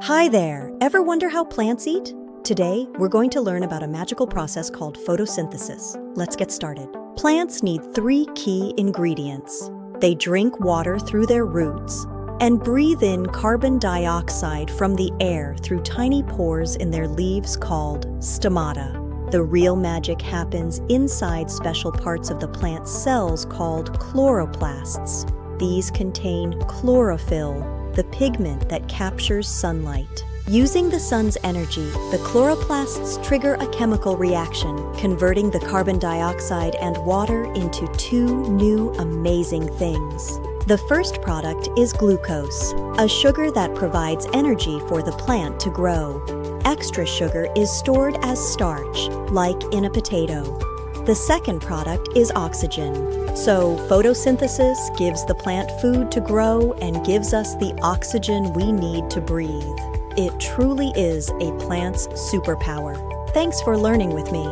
Hi there! Ever wonder how plants eat? Today, we're going to learn about a magical process called photosynthesis. Let's get started. Plants need three key ingredients. They drink water through their roots and breathe in carbon dioxide from the air through tiny pores in their leaves called stomata. The real magic happens inside special parts of the plant's cells called chloroplasts. These contain chlorophyll, the pigment that captures sunlight. Using the sun's energy, the chloroplasts trigger a chemical reaction, converting the carbon dioxide and water into two new amazing things. The first product is glucose, a sugar that provides energy for the plant to grow. Extra sugar is stored as starch, like in a potato. The second product is oxygen. So photosynthesis gives the plant food to grow and gives us the oxygen we need to breathe. It truly is a plant's superpower. Thanks for learning with me.